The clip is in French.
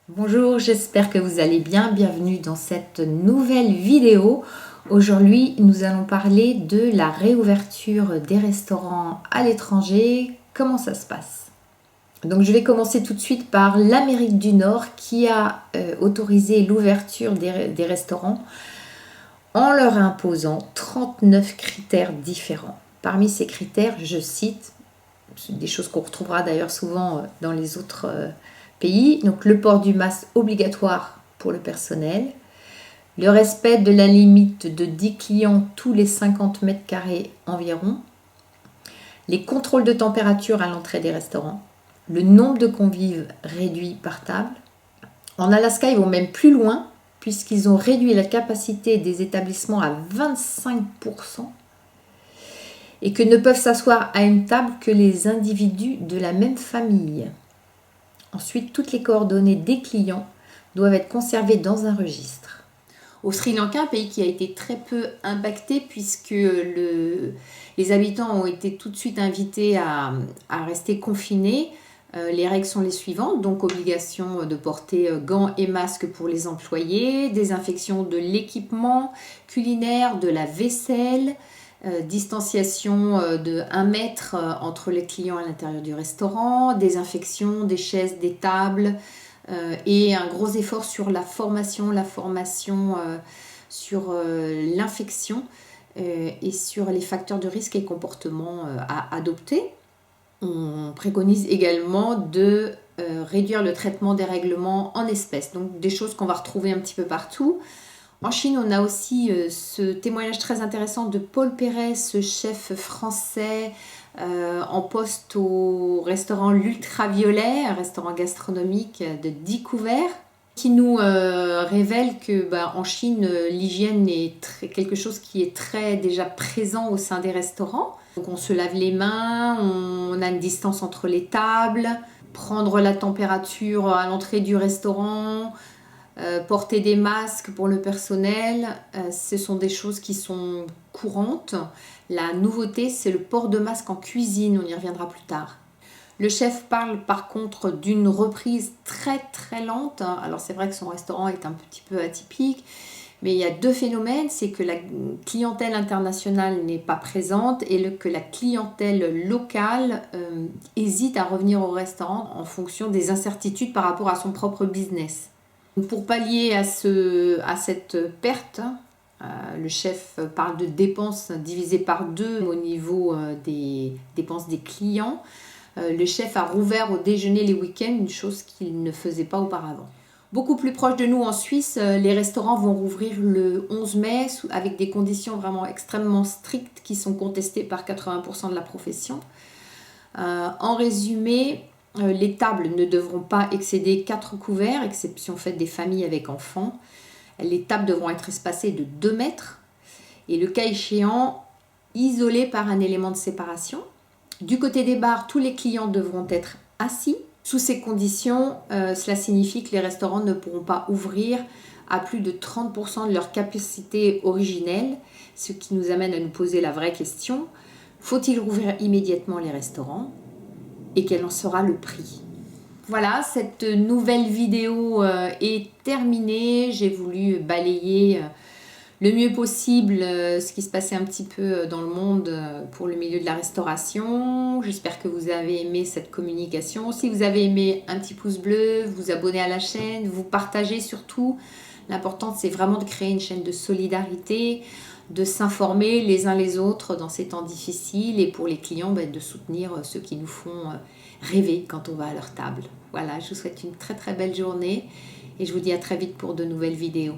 Bonjour, j'espère que vous allez bien. Bienvenue dans cette nouvelle vidéo. Aujourd'hui, nous allons parler de la réouverture des restaurants à l'étranger. Comment ça se passe? Donc, je vais commencer tout de suite par l'Amérique du Nord qui a autorisé l'ouverture des restaurants en leur imposant 39 critères différents. Parmi ces critères, je cite des choses qu'on retrouvera d'ailleurs souvent dans les autres pays. Donc le port du masque obligatoire pour le personnel, le respect de la limite de 10 clients tous les 50 mètres carrés environ, les contrôles de température à l'entrée des restaurants, le nombre de convives réduit par table. En Alaska, ils vont même plus loin puisqu'ils ont réduit la capacité des établissements à 25%. Et que ne peuvent s'asseoir à une table que les individus de la même famille. Ensuite, toutes les coordonnées des clients doivent être conservées dans un registre. Au Sri Lanka, un pays qui a été très peu impacté puisque les habitants ont été tout de suite invités à rester confinés. Les règles sont les suivantes, donc obligation de porter gants et masques pour les employés, désinfection de l'équipement culinaire, de la vaisselle, distanciation de 1 mètre entre les clients à l'intérieur du restaurant, désinfection des chaises, des tables et un gros effort sur la formation sur l'infection et sur les facteurs de risque et comportements à adopter. On préconise également de réduire le traitement des règlements en espèces, donc des choses qu'on va retrouver un petit peu partout. En Chine, on a aussi ce témoignage très intéressant de Paul Perret, ce chef français en poste au restaurant L'Ultraviolet, un restaurant gastronomique de 10 couverts, qui nous révèle que en Chine, l'hygiène est quelque chose qui est très déjà présent au sein des restaurants. Donc on se lave les mains, on a une distance entre les tables, prendre la température à l'entrée du restaurant, porter des masques pour le personnel, ce sont des choses qui sont courantes. La nouveauté, c'est le port de masque en cuisine, on y reviendra plus tard. Le chef parle par contre d'une reprise très très lente. Alors c'est vrai que son restaurant est un petit peu atypique, mais il y a 2 phénomènes, c'est que la clientèle internationale n'est pas présente et que la clientèle locale hésite à revenir au restaurant en fonction des incertitudes par rapport à son propre business. Pour pallier à cette perte, le chef parle de dépenses divisées par 2 au niveau des dépenses des clients. Le chef a rouvert au déjeuner les week-ends, une chose qu'il ne faisait pas auparavant. Beaucoup plus proche de nous en Suisse, les restaurants vont rouvrir le 11 mai avec des conditions vraiment extrêmement strictes qui sont contestées par 80% de la profession. En résumé, les tables ne devront pas excéder 4 couverts, exception faite des familles avec enfants. Les tables devront être espacées de 2 mètres et le cas échéant, isolées par un élément de séparation. Du côté des bars, tous les clients devront être assis. Sous ces conditions, cela signifie que les restaurants ne pourront pas ouvrir à plus de 30% de leur capacité originelle, ce qui nous amène à nous poser la vraie question. Faut-il rouvrir immédiatement les restaurants? Et quel en sera le prix? Voilà, cette nouvelle vidéo est terminée. J'ai voulu balayer le mieux possible ce qui se passait un petit peu dans le monde pour le milieu de la restauration. J'espère que vous avez aimé cette communication. Si vous avez aimé, un petit pouce bleu, vous abonnez à la chaîne, vous partagez surtout. L'important, c'est vraiment de créer une chaîne de solidarité, de s'informer les uns les autres dans ces temps difficiles et pour les clients, de soutenir ceux qui nous font rêver quand on va à leur table. Voilà, je vous souhaite une très très belle journée et je vous dis à très vite pour de nouvelles vidéos.